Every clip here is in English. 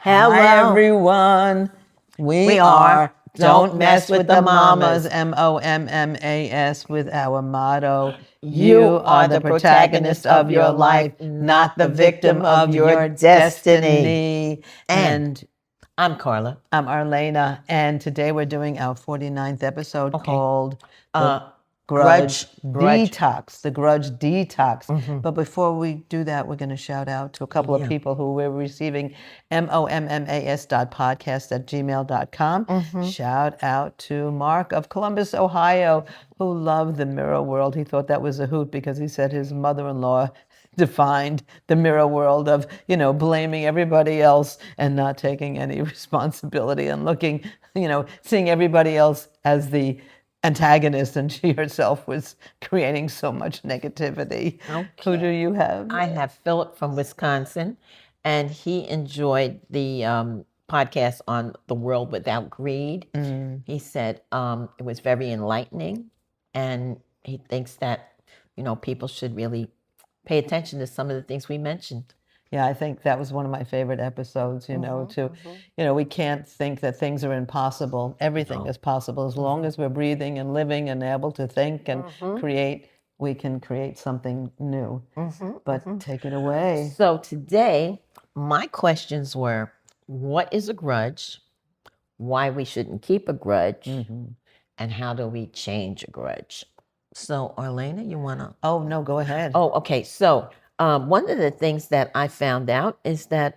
Hi, Hello. everyone. We We are are Don't Mess with the Mamas, MOMMAS, with our motto. You are the protagonist of your life, not the victim of your destiny. And I'm Carla. I'm Arlaana, and today we're doing our 49th episode called Uh, Grudge Grudge. Detox, the Grudge Detox. But before we do that, we're going to shout out to a couple of people who we're receiving mommas.podcast@gmail.com. Shout out to Mark of Columbus, Ohio, who loved the mirror world. He thought that was a hoot because he said his mother-in-law defined the mirror world of, blaming everybody else and not taking any responsibility and looking, seeing everybody else as the antagonist, and she herself was creating so much negativity. Who do you have? I have Philip from Wisconsin, and he enjoyed the podcast on the world without greed. He said it was very enlightening, and he thinks that people should really pay attention to some of the things we mentioned. Yeah, I think that was one of my favorite episodes, we can't think that things are impossible. Everything is possible as long as we're breathing and living and able to think and create. We can create something new. But take it away. So today, my questions were, what is a grudge? Why we shouldn't keep a grudge? And how do we change a grudge? So, Arlaana, you want to? Oh, no, go ahead. Oh, okay. So, one of the things that I found out is that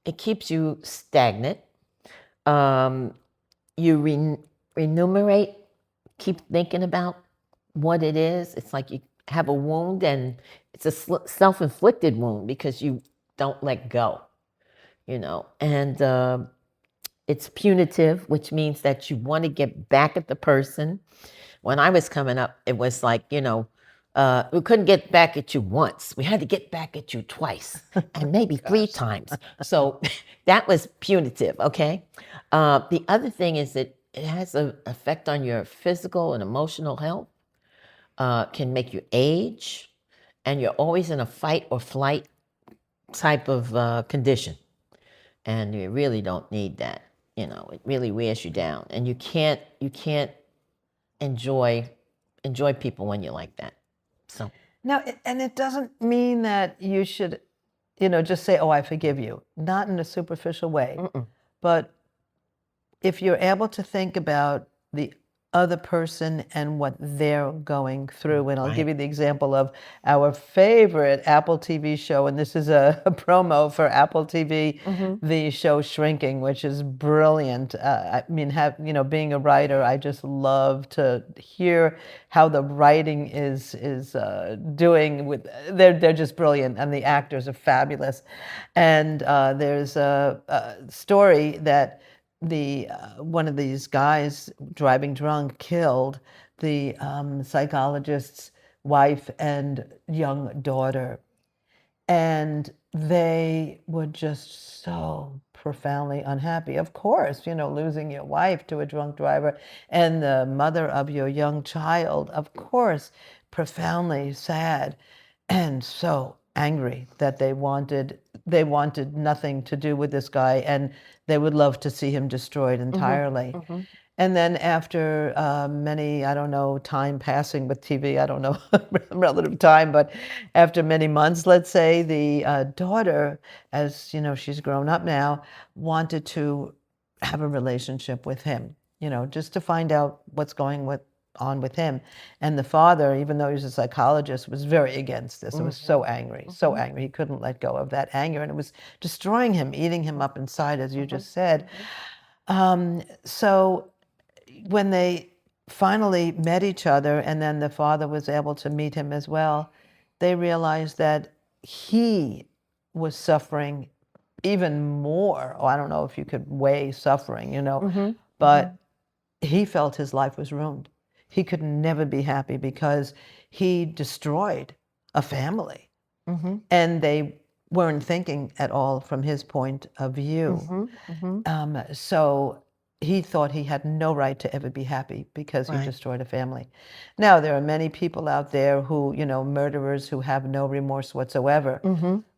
it keeps you stagnant. You remunerate, keep thinking about what it is. It's like you have a wound, and it's a self-inflicted wound because you don't let go, and it's punitive, which means that you want to get back at the person. When I was coming up, it was like, we couldn't get back at you once. We had to get back at you twice and maybe three times. So that was punitive, okay? The other thing is that it has an effect on your physical and emotional health, can make you age, and you're always in a fight or flight type of condition. And you really don't need that. It really wears you down, and you can't enjoy people when you're like that. So No, and it doesn't mean that you should, just say, "Oh, I forgive you." Not in a superficial way, but if you're able to think about the other person and what they're going through. And I'll give you the example of our favorite Apple TV show, and this is a promo for Apple TV, the show Shrinking, which is brilliant. I mean, being a writer, I just love to hear how the writing is doing. They're just brilliant, and the actors are fabulous. And there's a story that one of these guys driving drunk killed the psychologist's wife and young daughter. And they were just so profoundly unhappy. Of course, losing your wife to a drunk driver and the mother of your young child, of course, profoundly sad and so angry that they wanted nothing to do with this guy, and they would love to see him destroyed entirely. And then after many, I don't know, time passing with TV, I don't know relative time, but after many months, let's say, the daughter, as she's grown up now, wanted to have a relationship with him, just to find out what's going on with him. And the father, even though he was a psychologist, was very against this. It was so angry, so angry. He couldn't let go of that anger, and it was destroying him, eating him up inside, as you just said. So when they finally met each other, and then the father was able to meet him as well, they realized that he was suffering even more. Oh, I don't know if you could weigh suffering, but he felt his life was ruined. He could never be happy because he destroyed a family. And they weren't thinking at all from his point of view. So he thought he had no right to ever be happy because he destroyed a family. Now, there are many people out there who, murderers who have no remorse whatsoever.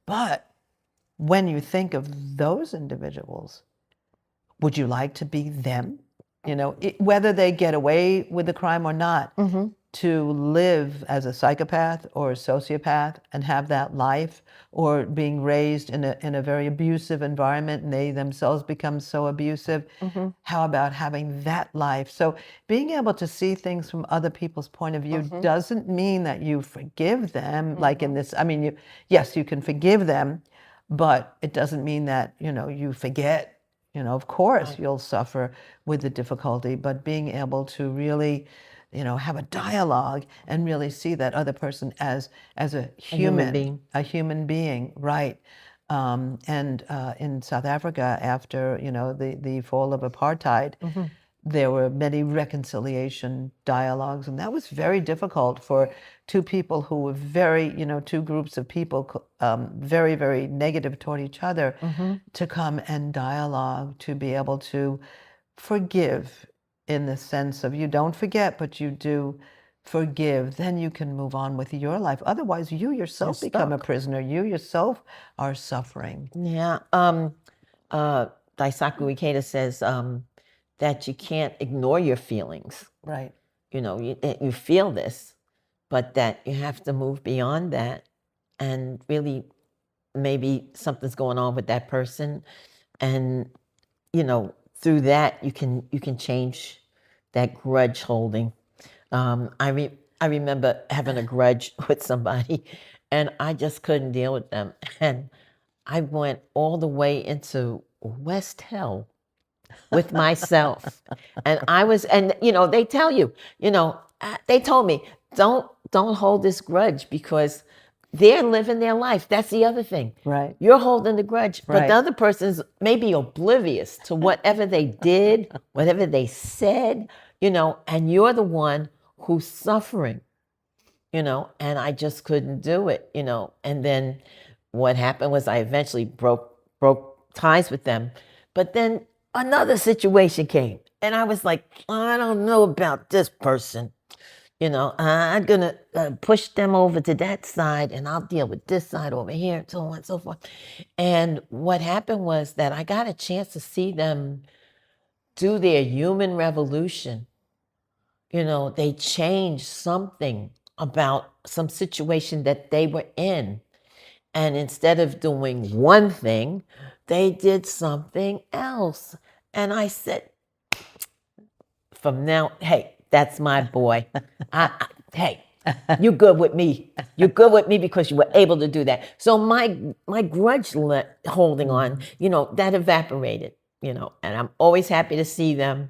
But when you think of those individuals, would you like to be them? You know, whether they get away with the crime or not, to live as a psychopath or a sociopath and have that life, or being raised in a very abusive environment and they themselves become so abusive. How about having that life? So being able to see things from other people's point of view doesn't mean that you forgive them. Like in this, I mean, yes, you can forgive them, but it doesn't mean that, you know, you forget. You know, of course, you'll suffer with the difficulty, but being able to really, you know, have a dialogue and really see that other person as a human being, right? And in South Africa, after, you know, the fall of apartheid, there were many reconciliation dialogues, and that was very difficult for two people who were very, you know, two groups of people very, very negative toward each other, to come and dialogue, to be able to forgive, in the sense of you don't forget, but you do forgive, then you can move on with your life. Otherwise, you yourself become a prisoner. You yourself are suffering. Yeah. Daisaku Ikeda says that you can't ignore your feelings. Right. You know, you feel this, but that you have to move beyond that, and really maybe something's going on with that person, and you know, through that you can change that grudge holding. I remember having a grudge with somebody, and I just couldn't deal with them, and I went all the way into West Hell with myself. And and you know, they tell you, you know, they told me, don't hold this grudge, because they're living their life. That's the other thing. Right. You're holding the grudge, but Right. the other person's maybe oblivious to whatever they did, whatever they said, you know, and you're the one who's suffering, you know, and I just couldn't do it, you know. And then what happened was I eventually broke ties with them. But then another situation came, and I was like, I don't know about this person. You know, I'm going to push them over to that side, and I'll deal with this side over here, and so on and so forth. And what happened was that I got a chance to see them do their human revolution. You know, they changed something about some situation that they were in. And instead of doing one thing, they did something else. And I said, from now, hey, that's my boy. Hey, you're good with me. You're good with me because you were able to do that. So my grudge holding on, you know, that evaporated, you know, and I'm always happy to see them,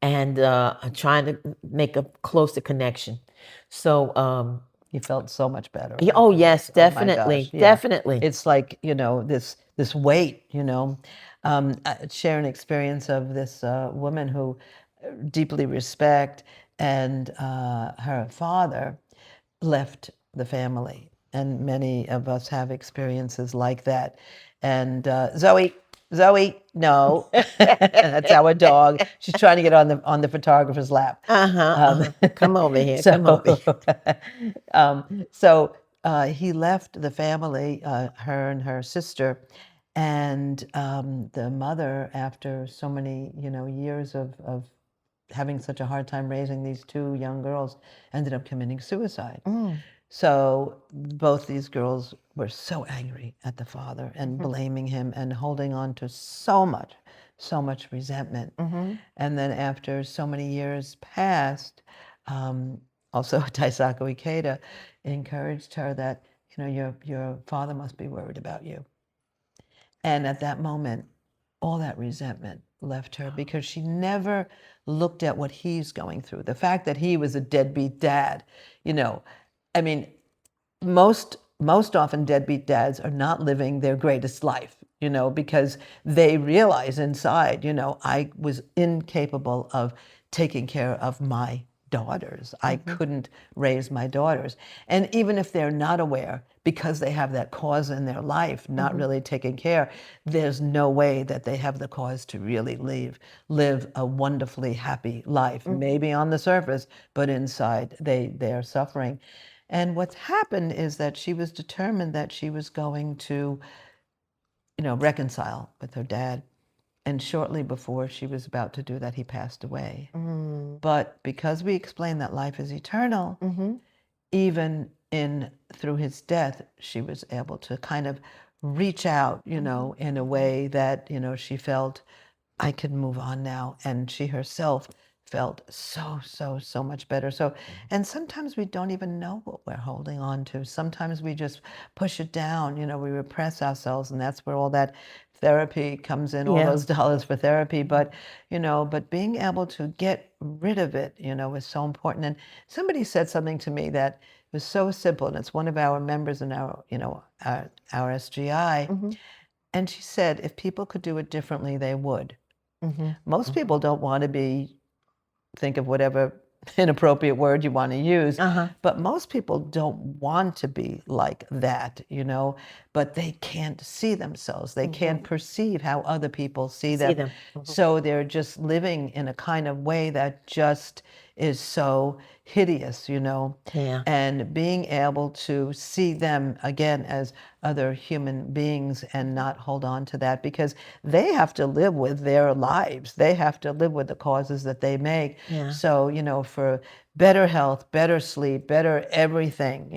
and I'm trying to make a closer connection. So you felt so much better. Oh yes, definitely, Oh my gosh, yeah. definitely. It's like, you know, this weight, you know. I share an experience of this woman who deeply respect, and her father left the family, and many of us have experiences like that. And Zoe, no, that's our dog. She's trying to get on the photographer's lap. Come over here. Come over here. So he left the family, her and her sister, and the mother, after so many, you know, years of having such a hard time raising these two young girls, ended up committing suicide. So both these girls were so angry at the father and blaming him and holding on to so much resentment. And then after so many years passed, also Daisaku Ikeda encouraged her that, you know, your father must be worried about you. And at that moment, all that resentment left her, because she never looked at what he's going through. The fact that he was a deadbeat dad, you know, I mean, most often deadbeat dads are not living their greatest life, you know, because they realize inside, you know, I was incapable of taking care of my daughters. I couldn't raise my daughters. And even if they're not aware, because they have that cause in their life, not really taking care, there's no way that they have the cause to really live a wonderfully happy life. Maybe on the surface, but inside they're suffering. And what's happened is that she was determined that she was going to reconcile with her dad. And shortly before she was about to do that, he passed away. But because we explained that life is eternal, even through his death, she was able to kind of reach out, in a way that, she felt I can move on now. And she herself felt so much better. So, and sometimes we don't even know what we're holding on to. Sometimes we just push it down, we repress ourselves, and that's where all that therapy comes in, all those dollars for therapy. But, but being able to get rid of it, is so important. And somebody said something to me that was so simple, and it's one of our members in our, our SGI. And she said, if people could do it differently, they would. Most people don't want to think of whatever inappropriate word you want to use, but most people don't want to be like that, but they can't see themselves. They can't perceive how other people see them. So they're just living in a kind of way that just is so hideous, and being able to see them again as other human beings and not hold on to that, because they have to live with their lives. They have to live with the causes that they make. So, for better health, better sleep, better everything,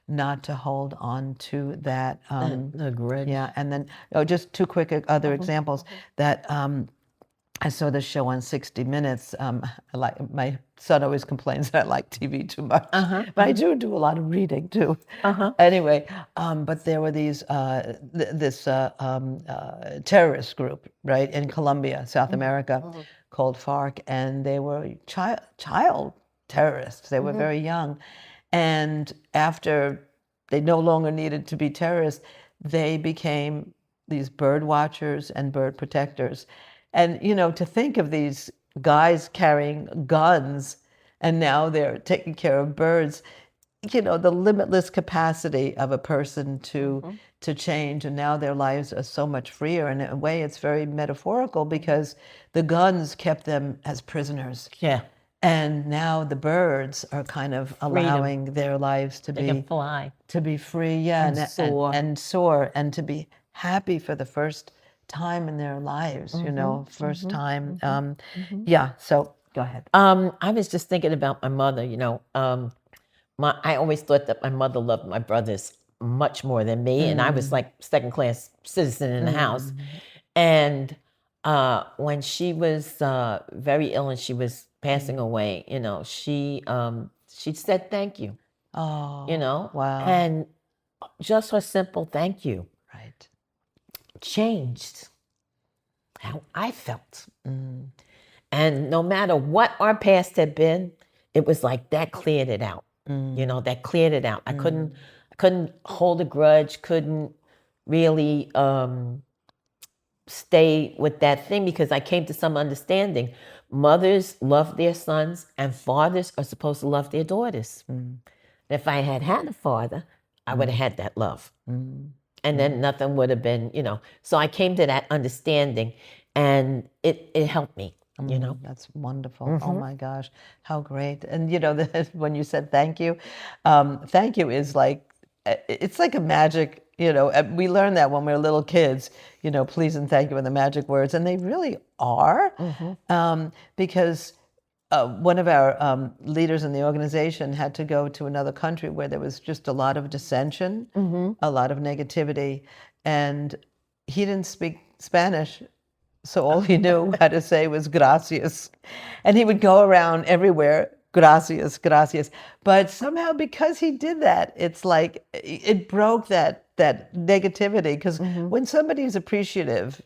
not to hold on to that. The grudge. Yeah. And then just two quick other examples that I saw this show on 60 Minutes. My son always complains that I like TV too much, but I do a lot of reading too. Anyway, but there were these this terrorist group, right, in Colombia, South America, called FARC, and they were child terrorists. They were very young, and after they no longer needed to be terrorists, they became these bird watchers and bird protectors. And, to think of these guys carrying guns and now they're taking care of birds, the limitless capacity of a person to change. And now their lives are so much freer. And in a way, it's very metaphorical because the guns kept them as prisoners. Yeah. And now the birds are kind of allowing their lives to They can fly. To be free, and soar. And soar, and to be happy for the first time in their lives, first time. Yeah, so go ahead. I was just thinking about my mother, I always thought that my mother loved my brothers much more than me, and I was like second-class citizen in the house. And when she was very ill and she was passing away, she said thank you. Oh, wow. And just her simple thank you. Right. Changed how I felt. And no matter what our past had been, it was like that cleared it out. That cleared it out. I couldn't hold a grudge, couldn't really stay with that thing, because I came to some understanding. Mothers love their sons and fathers are supposed to love their daughters. If I had had a father, I would have had that love. And then nothing would have been, So I came to that understanding, and it helped me, That's wonderful. Oh my gosh, how great. And when you said thank you is like, it's like a magic, we learned that when we were little kids, please and thank you are the magic words. And they really are, because one of our leaders in the organization had to go to another country where there was just a lot of dissension, a lot of negativity, and he didn't speak Spanish, so all he knew how to say was gracias. And he would go around everywhere, gracias, gracias. But somehow, because he did that, it's like it broke that negativity, because when somebody's appreciative,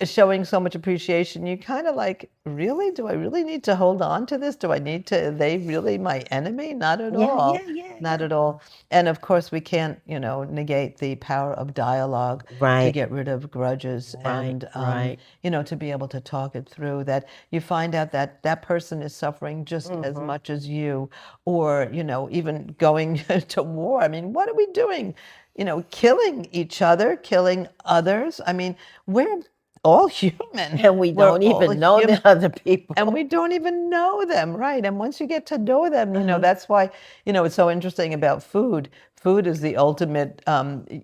showing so much appreciation, you kind of like, really? Do I really need to hold on to this? Do I need to? Are they really my enemy? Not at all. Not at all. And of course, we can't, negate the power of dialogue to get rid of grudges and, to be able to talk it through. That you find out that that person is suffering just as much as you, or, even going to war. I mean, what are we doing? Killing each other, killing others. I mean, we're all human. And we We're don't all even know human. the other people. And we don't even know them, right? And once you get to know them, that's why, it's so interesting about food. Food is the ultimate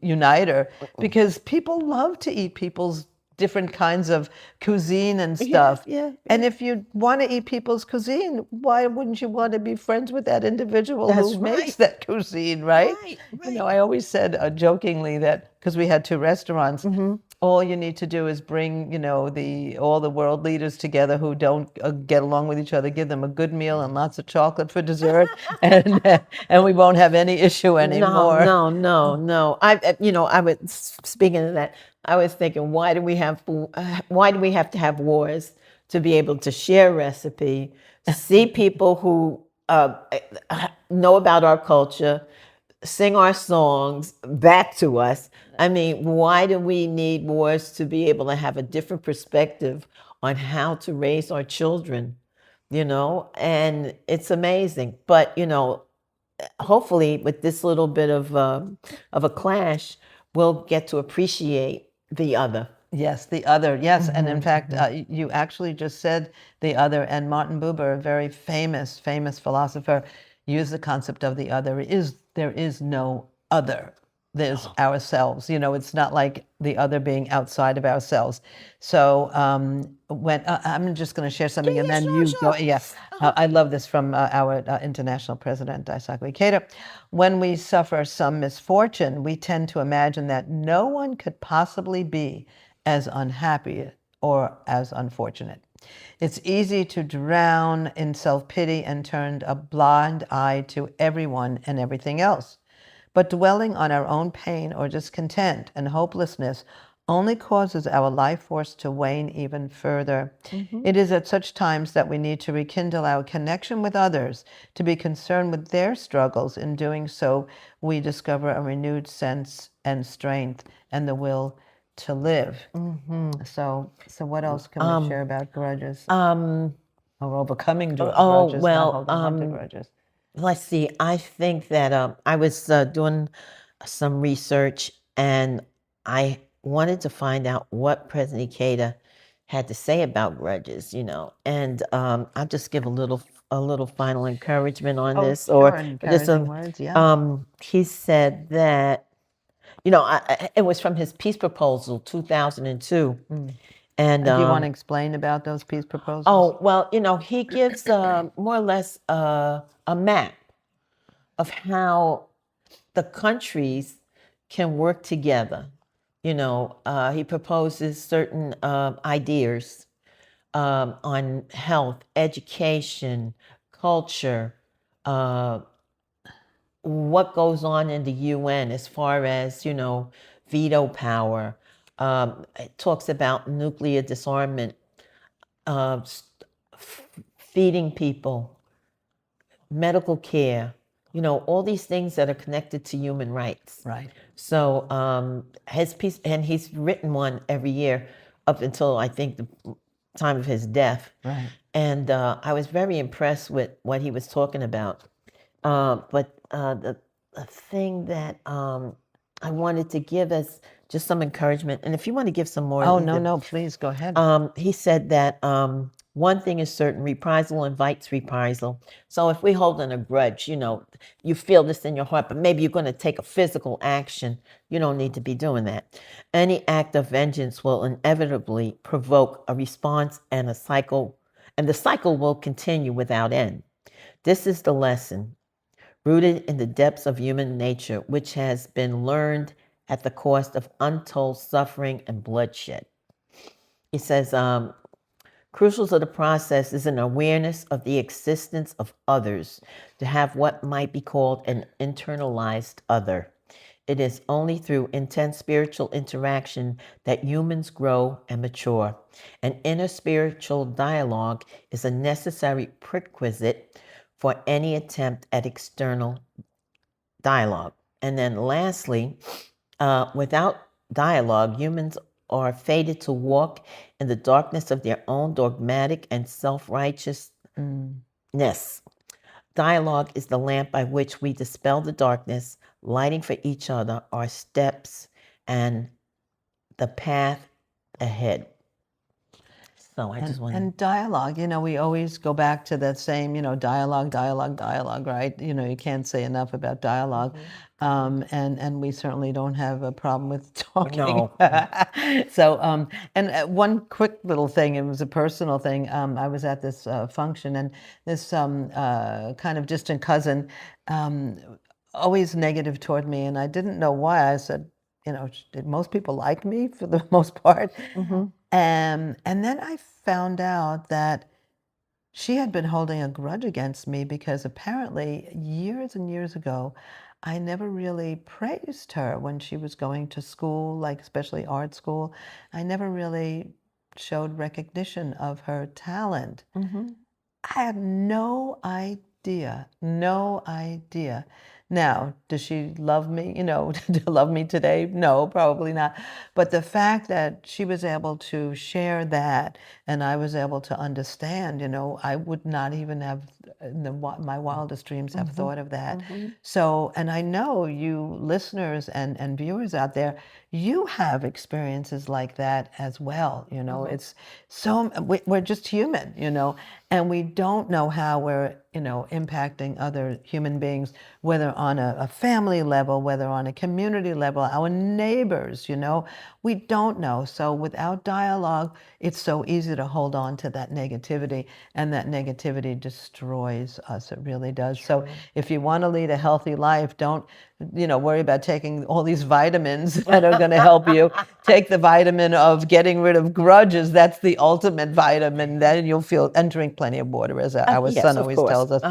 uniter because people love to eat people's different kinds of cuisine and stuff. Yeah. And if you want to eat people's cuisine, why wouldn't you want to be friends with that individual That's who makes right. that cuisine, right? Right. I always said jokingly that because we had two restaurants, all you need to do is bring, all the world leaders together who don't get along with each other, give them a good meal and lots of chocolate for dessert, and we won't have any issue anymore. No. I was speaking of that. I was thinking, why do we have to have wars to be able to share recipe, see people who know about our culture, sing our songs back to us? I mean, why do we need wars to be able to have a different perspective on how to raise our children? And it's amazing. But hopefully with this little bit of a clash, we'll get to appreciate the other. Yes, the other. Yes, and in fact, you actually just said the other. And Martin Buber, a very famous philosopher, used the concept of the other. There is no other. There's ourselves. It's not like the other being outside of ourselves. So when I'm just going to share something, and then you go. Yes, I love this from our international president, Isaac Cater. When we suffer some misfortune, we tend to imagine that no one could possibly be as unhappy or as unfortunate. It's easy to drown in self-pity and turn a blind eye to everyone and everything else. But dwelling on our own pain or discontent and hopelessness only causes our life force to wane even further. It is at such times that we need to rekindle our connection with others, to be concerned with their struggles. In doing so, we discover a renewed sense and strength and the will to live. So what else can we share about grudges? Or overcoming grudges, not holding on to grudges. Let's see. I think that I was doing some research, and I wanted to find out what President Ikeda had to say about grudges. And I'll just give a little final encouragement on this, Sure, or just encouraging words, yeah. he said that it was from his peace proposal 2002. And Do you want to explain about those peace proposals? oh, well, he gives more or less a map of how the countries can work together. He proposes certain ideas on health, education, culture, what goes on in the UN as far as, veto power. It talks about nuclear disarmament, feeding people, medical care, all these things that are connected to human rights. Right. So his piece, and he's written one every year up until I think the time of his death. Right. And I was very impressed with what he was talking about. But the thing that I wanted to give as just some encouragement, and if you want to give some more. Oh, no, please go ahead. He said that one thing is certain: reprisal invites reprisal. So if we're holding a grudge, you feel this in your heart, but maybe you're going to take a physical action. You don't need to be doing that. Any act of vengeance will inevitably provoke a response and a cycle, and the cycle will continue without end. This is the lesson rooted in the depths of human nature, which has been learned at the cost of untold suffering and bloodshed. He says, crucial to the process is an awareness of the existence of others, to have what might be called an internalized other. It is only through intense spiritual interaction that humans grow and mature. An inner spiritual dialogue is a necessary prerequisite for any attempt at external dialogue. And then lastly, without dialogue, humans are fated to walk in the darkness of their own dogmatic and self-righteousness. Dialogue is the lamp by which we dispel the darkness, lighting for each other our steps and the path ahead. So I just want to. And dialogue, we always go back to that same, dialogue, right? You can't say enough about dialogue. And we certainly don't have a problem with talking. No. So, and one quick little thing, it was a personal thing. I was at this function, and this kind of distant cousin, always negative toward me, and I didn't know why. I said, did most people like me for the most part? And then I found out that she had been holding a grudge against me because apparently years and years ago, I never really praised her when she was going to school, like especially art school. I never really showed recognition of her talent. I had no idea, no idea. Now, does she love me? Love me today? No, probably not. But the fact that she was able to share that and I was able to understand, I would not even have, in my wildest dreams, have thought of that. So, and I know you listeners and viewers out there, you have experiences like that as well. It's so, we're just human, and we don't know how we're, impacting other human beings, whether on a family level, whether on a community level, our neighbors, we don't know. So without dialogue, it's so easy to hold on to that negativity, and that negativity destroys us. It really does. So if you want to lead a healthy life, don't, worry about taking all these vitamins that are going to help you. Take the vitamin of getting rid of grudges. That's the ultimate vitamin. Then you'll feel, and drink plenty of water, as our Yes, son of always course. tells us.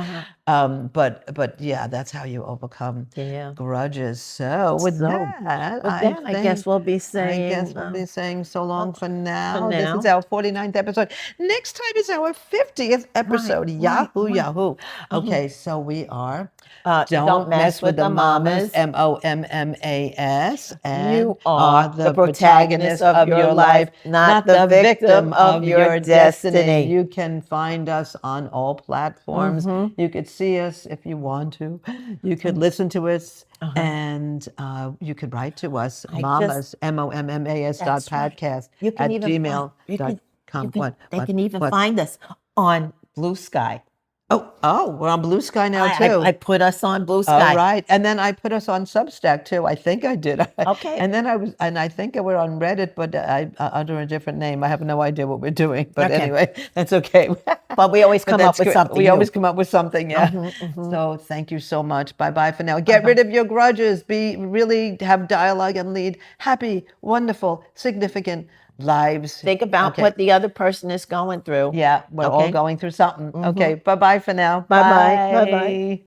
But yeah, that's how you overcome grudges. So with that, I guess we'll be saying. So long for now. For This now. is our 49th episode. Next time is our 50th episode. Yahoo, Yahoo. Okay, so we are Don't Mess with the Mamas, MOMMAS. And You are the protagonist of your life, not the victim of your destiny. You can find us on all platforms. You could see us if you want to. You could listen to us, and you could write to us, mamas, MOMMAS podcast at gmail.com. They can even find us on Blue Sky. Oh, we're on Blue Sky now too. I put us on Blue Sky. All right, and then I put us on Substack too. I think I did. Okay. And then I think we're on Reddit, but under a different name. I have no idea what we're doing, but anyway, that's okay. But we always come up with something. We always come up with something, yeah. So thank you so much. Bye for now. Get rid of your grudges. Really have dialogue and lead happy, wonderful, significant lives. Think about what the other person is going through. Yeah, we're all going through something. Okay, bye for now. Bye.